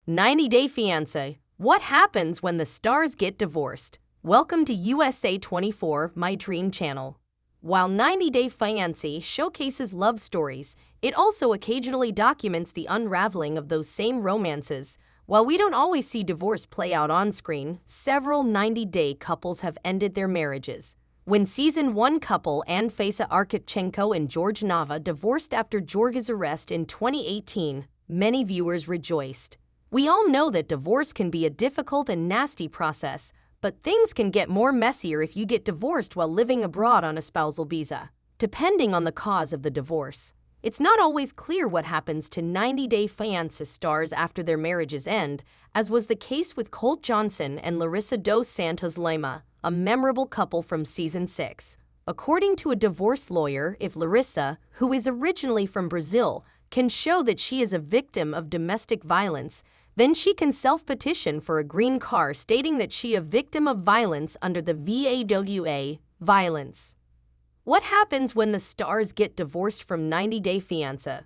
90-Day Fiancé. What happens when the stars get divorced? Welcome to USA 24, my dream channel. While 90-Day Fiancé showcases love stories, it also occasionally documents the unraveling of those same romances. While we don't always see divorce play out on screen, several 90-day couples have ended their marriages. When Season 1 couple Anfisa Arkhipchenko and Jorge Nava divorced after Jorge's arrest in 2018, many viewers rejoiced. We all know that divorce can be a difficult and nasty process, but things can get more messier if you get divorced while living abroad on a spousal visa. Depending on the cause of the divorce, it's not always clear what happens to 90-Day Fiancé stars after their marriages end, as was the case with Colt Johnson and Larissa dos Santos Lima, a memorable couple from Season 6. According to a divorce lawyer, if Larissa, who is originally from Brazil, can show that she is a victim of domestic violence, then she can self-petition for a green card stating that she is a victim of violence under the VAWA, violence. What happens when the stars get divorced from 90-Day Fiancé?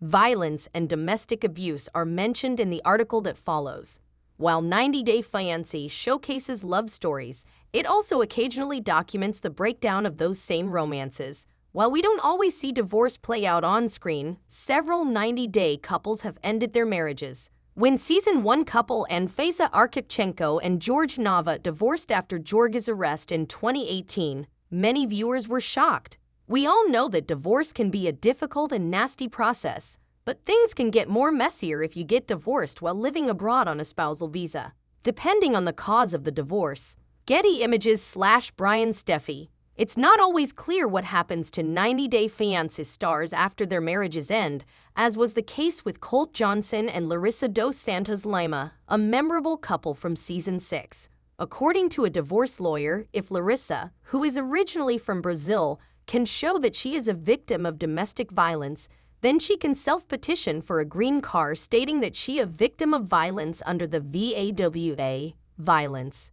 Violence and domestic abuse are mentioned in the article that follows. While 90-Day Fiancé showcases love stories, it also occasionally documents the breakdown of those same romances. While we don't always see divorce play out on screen, several 90-day couples have ended their marriages. When Season 1 couple Anfisa Arkhipchenko and Jorge Nava divorced after Jorge's arrest in 2018, many viewers were shocked. We all know that divorce can be a difficult and nasty process, but things can get more messier if you get divorced while living abroad on a spousal visa. Depending on the cause of the divorce. Getty Images/Brian Steffi. It's not always clear what happens to 90-Day Fiancé stars after their marriages end, as was the case with Colt Johnson and Larissa dos Santos Lima, a memorable couple from Season 6. According to a divorce lawyer, if Larissa, who is originally from Brazil, can show that she is a victim of domestic violence, then she can self-petition for a green card stating that she is a victim of violence under the VAWA, violence.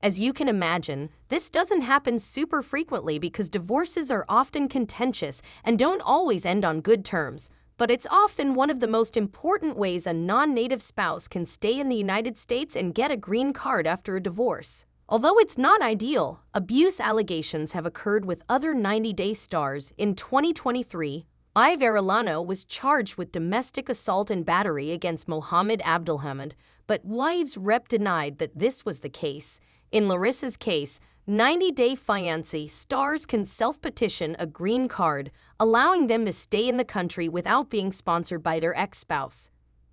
As you can imagine, this doesn't happen super frequently because divorces are often contentious and don't always end on good terms, but it's often one of the most important ways a non-native spouse can stay in the United States and get a green card after a divorce. Although it's not ideal, abuse allegations have occurred with other 90-day stars. In 2023, Ive Arellano was charged with domestic assault and battery against Mohammed Abdulhamid, but Wives Rep denied that this was the case. In Larissa's case, 90-Day Fiancé stars can self-petition a green card, allowing them to stay in the country without being sponsored by their ex-spouse.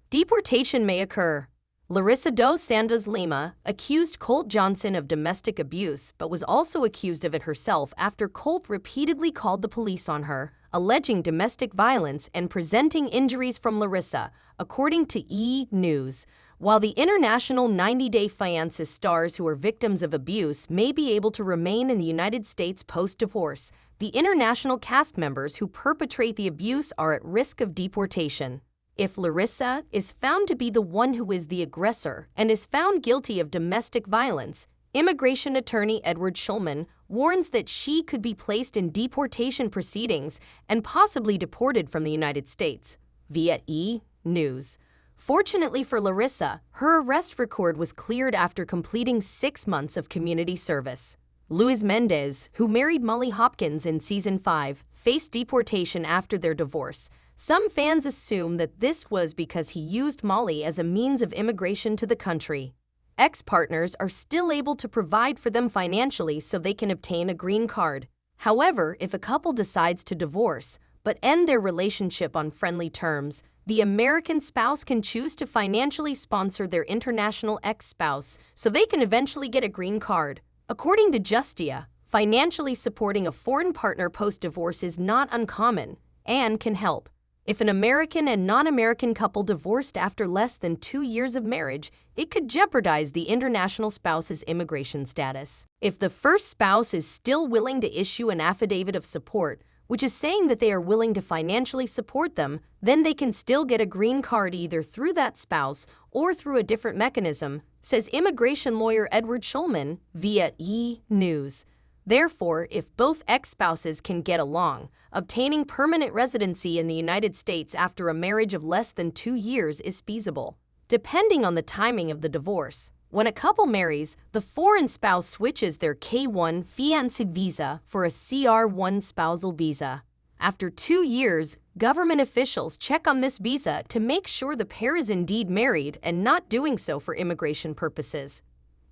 Deportation may occur. Larissa dos Santos Lima accused Colt Johnson of domestic abuse but was also accused of it herself after Colt repeatedly called the police on her, alleging domestic violence and presenting injuries from Larissa, according to E! News. While the international 90-Day Fiancé stars who are victims of abuse may be able to remain in the United States post-divorce, the international cast members who perpetrate the abuse are at risk of deportation. If Larissa is found to be the one who is the aggressor and is found guilty of domestic violence, immigration attorney Edward Schulman warns that she could be placed in deportation proceedings and possibly deported from the United States, via E! News. Fortunately for Larissa, her arrest record was cleared after completing 6 months of community service. Luis Mendez, who married Molly Hopkins in Season 5, faced deportation after their divorce. Some fans assume that this was because he used Molly as a means of immigration to the country. Ex-partners are still able to provide for them financially so they can obtain a green card. However, if a couple decides to divorce, but end their relationship on friendly terms, the American spouse can choose to financially sponsor their international ex-spouse so they can eventually get a green card. According to Justia, financially supporting a foreign partner post-divorce is not uncommon and can help. If an American and non-American couple divorced after less than 2 years of marriage, it could jeopardize the international spouse's immigration status. If the first spouse is still willing to issue an affidavit of support, which is saying that they are willing to financially support them, then they can still get a green card either through that spouse or through a different mechanism, says immigration lawyer Edward Schulman via E! News. Therefore, if both ex-spouses can get along, obtaining permanent residency in the United States after a marriage of less than 2 years is feasible. Depending on the timing of the divorce, when a couple marries, the foreign spouse switches their K1 Fiancé visa for a CR1 spousal visa. After 2 years, government officials check on this visa to make sure the pair is indeed married and not doing so for immigration purposes.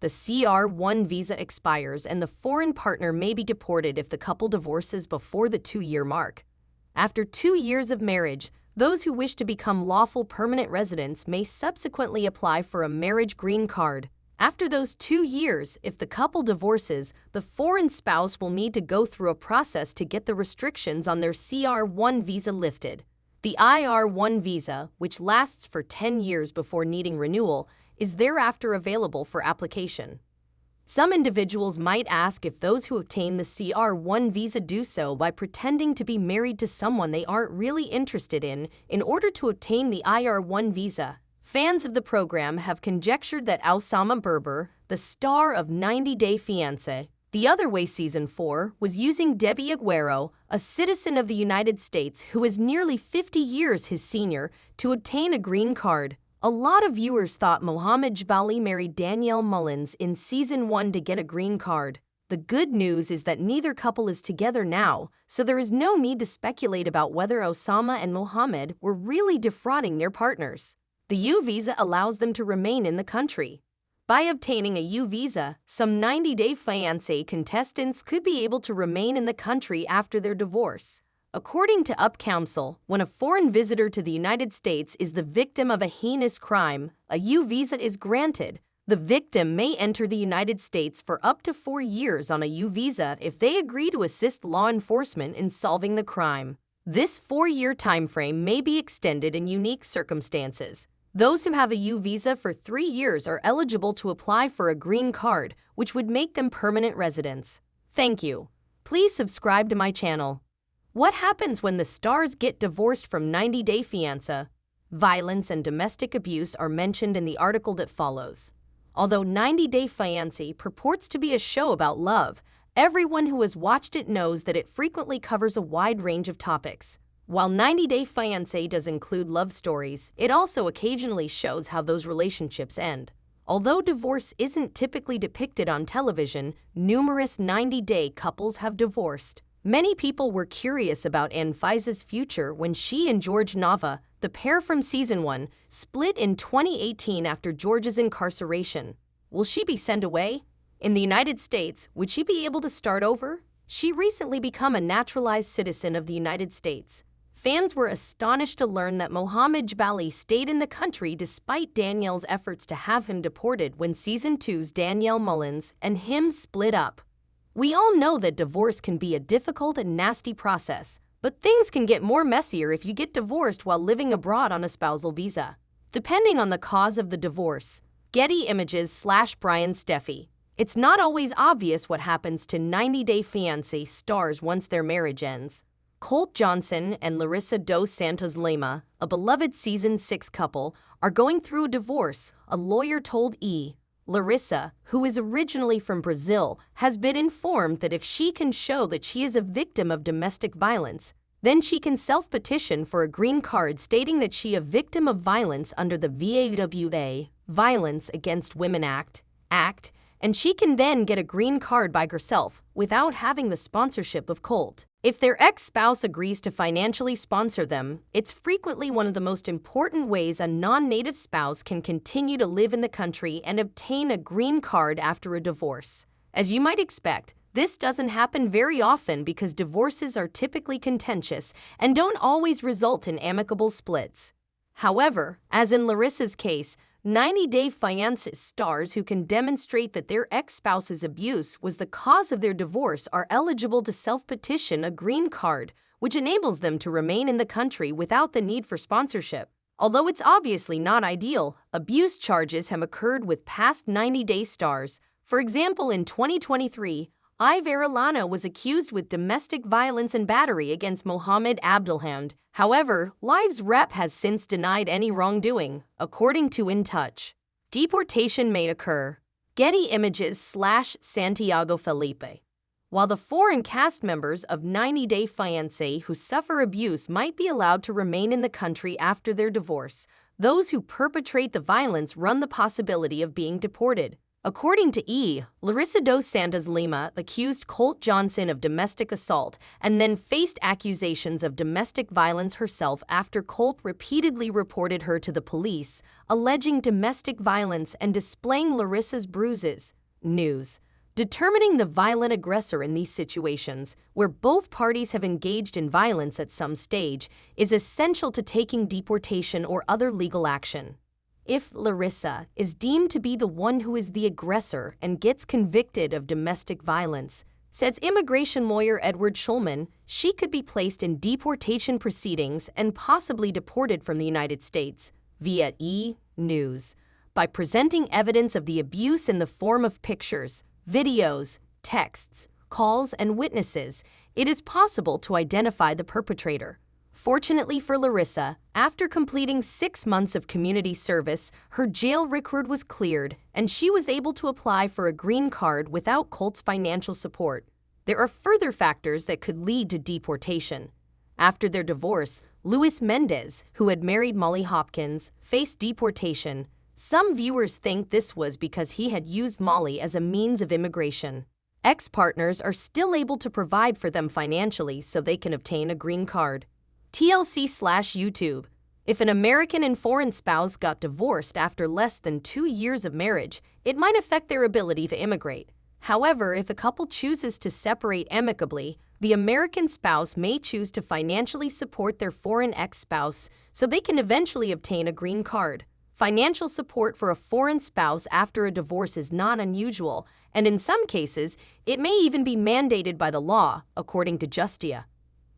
The CR1 visa expires and the foreign partner may be deported if the couple divorces before the 2-year mark. After 2 years of marriage, those who wish to become lawful permanent residents may subsequently apply for a marriage green card. After those 2 years, if the couple divorces, the foreign spouse will need to go through a process to get the restrictions on their CR1 visa lifted. The IR1 visa, which lasts for 10 years before needing renewal, is thereafter available for application. Some individuals might ask if those who obtain the CR1 visa do so by pretending to be married to someone they aren't really interested in order to obtain the IR1 visa. Fans of the program have conjectured that Osama Berber, the star of 90 Day Fiancé, The Other Way Season 4, was using Debbie Aguero, a citizen of the United States who is nearly 50 years his senior, to obtain a green card. A lot of viewers thought Mohammed Jbali married Danielle Mullins in Season 1 to get a green card. The good news is that neither couple is together now, so there is no need to speculate about whether Osama and Mohammed were really defrauding their partners. The U visa allows them to remain in the country. By obtaining a U visa, some 90-day fiancé contestants could be able to remain in the country after their divorce. According to UP Council, when a foreign visitor to the United States is the victim of a heinous crime, a U visa is granted. The victim may enter the United States for up to 4 years on a U visa if they agree to assist law enforcement in solving the crime. This 4-year timeframe may be extended in unique circumstances. Those who have a U visa for 3 years are eligible to apply for a green card, which would make them permanent residents. Thank you. Please subscribe to my channel. What happens when the stars get divorced from 90 Day Fiancé? Violence and domestic abuse are mentioned in the article that follows. Although 90 Day Fiancé purports to be a show about love, everyone who has watched it knows that it frequently covers a wide range of topics. While 90 Day Fiancé does include love stories, it also occasionally shows how those relationships end. Although divorce isn't typically depicted on television, numerous 90-day couples have divorced. Many people were curious about Anfisa's future when she and Jorge Nava, the pair from Season 1, split in 2018 after Jorge's incarceration. Will she be sent away? In the United States, would she be able to start over? She recently became a naturalized citizen of the United States. Fans were astonished to learn that Mohammed Jbali stayed in the country despite Danielle's efforts to have him deported when Season 2's Danielle Mullins and him split up. We all know that divorce can be a difficult and nasty process, but things can get more messier if you get divorced while living abroad on a spousal visa. Depending on the cause of the divorce. Getty Images/Brian Steffi. It's not always obvious what happens to 90 Day Fiancé stars once their marriage ends. Colt Johnson and Larissa dos Santos Lima, a beloved Season 6 couple, are going through a divorce, a lawyer told E! Larissa, who is originally from Brazil, has been informed that if she can show that she is a victim of domestic violence, then she can self-petition for a green card stating that she is a victim of violence under the VAWA, Violence Against Women Act, and she can then get a green card by herself without having the sponsorship of Colt. If their ex-spouse agrees to financially sponsor them, it's frequently one of the most important ways a non-native spouse can continue to live in the country and obtain a green card after a divorce. As you might expect, this doesn't happen very often because divorces are typically contentious and don't always result in amicable splits. However, as in Larissa's case, 90 Day Fiancé stars who can demonstrate that their ex-spouse's abuse was the cause of their divorce are eligible to self-petition a green card, which enables them to remain in the country without the need for sponsorship. Although it's obviously not ideal, abuse charges have occurred with past 90 Day stars. For example, in 2023, Arellano was accused with domestic violence and battery against Mohammed Abdelhamid. However, Live's rep has since denied any wrongdoing, according to In Touch. Deportation may occur. Getty Images/Santiago Felipe. While the foreign cast members of 90 Day Fiancé who suffer abuse might be allowed to remain in the country after their divorce, Those who perpetrate the violence run the possibility of being deported. According to Larissa dos Santos Lima accused Colt Johnson of domestic assault and then faced accusations of domestic violence herself after Colt repeatedly reported her to the police, alleging domestic violence and displaying Larissa's bruises. News. Determining the violent aggressor in these situations, where both parties have engaged in violence at some stage, is essential to taking deportation or other legal action. If Larissa is deemed to be the one who is the aggressor and gets convicted of domestic violence, says immigration lawyer Edward Schulman, she could be placed in deportation proceedings and possibly deported from the United States, via News. By presenting evidence of the abuse in the form of pictures, videos, texts, calls, and witnesses, it is possible to identify the perpetrator. Fortunately for Larissa, after completing 6 months of community service, her jail record was cleared and she was able to apply for a green card without Colt's financial support. There are further factors that could lead to deportation. After their divorce, Luis Mendez, who had married Molly Hopkins, faced deportation. Some viewers think this was because he had used Molly as a means of immigration. Ex-partners are still able to provide for them financially so they can obtain a green card. TLC/YouTube. If an American and foreign spouse got divorced after less than 2 years of marriage, it might affect their ability to immigrate. However, if a couple chooses to separate amicably, the American spouse may choose to financially support their foreign ex-spouse so they can eventually obtain a green card. Financial support for a foreign spouse after a divorce is not unusual, and in some cases, it may even be mandated by the law, according to Justia.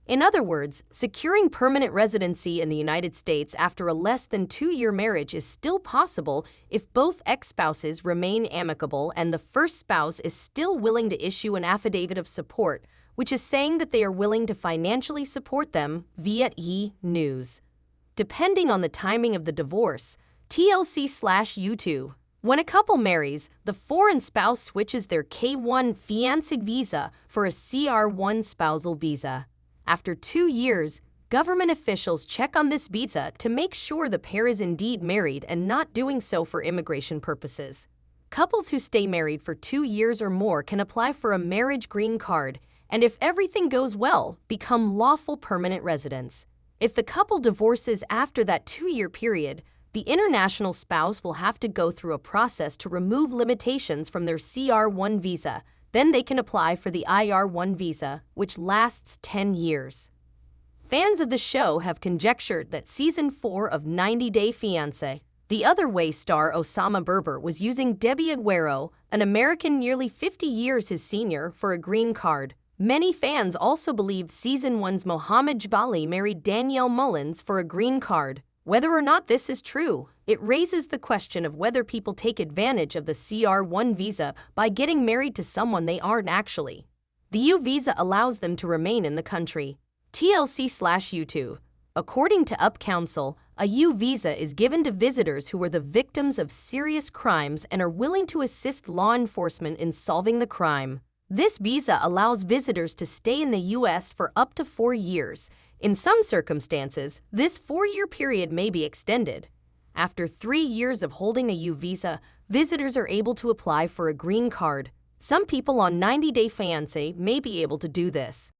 In other words, securing permanent residency in the United States after a less than 2-year marriage is still possible if both ex-spouses remain amicable and the first spouse is still willing to issue an affidavit of support, which is saying that they are willing to financially support them via News. Depending on the timing of the divorce, TLC/YouTube. When a couple marries, the foreign spouse switches their K-1 Fiancé visa for a CR-1 spousal visa. After 2 years, government officials check on this visa to make sure the pair is indeed married and not doing so for immigration purposes. Couples who stay married for 2 years or more can apply for a marriage green card and, if everything goes well, become lawful permanent residents. If the couple divorces after that 2-year period, the international spouse will have to go through a process to remove limitations from their CR-1 visa. Then they can apply for the IR-1 visa, which lasts 10 years. Fans of the show have conjectured that Season 4 of 90 Day Fiancé, the Other Way star Osama Berber was using Debbie Aguero, an American nearly 50 years his senior, for a green card. Many fans also believed Season 1's Mohammed Jabali married Danielle Mullins for a green card. Whether or not this is true, it raises the question of whether people take advantage of the CR-1 visa by getting married to someone they aren't actually. The U visa allows them to remain in the country. TLC/YouTube. According to UP Council, a U visa is given to visitors who are the victims of serious crimes and are willing to assist law enforcement in solving the crime. This visa allows visitors to stay in the U.S. for up to 4 years. In some circumstances, this 4-year period may be extended. After 3 years of holding a U visa, visitors are able to apply for a green card. Some people on 90 Day Fiancé may be able to do this.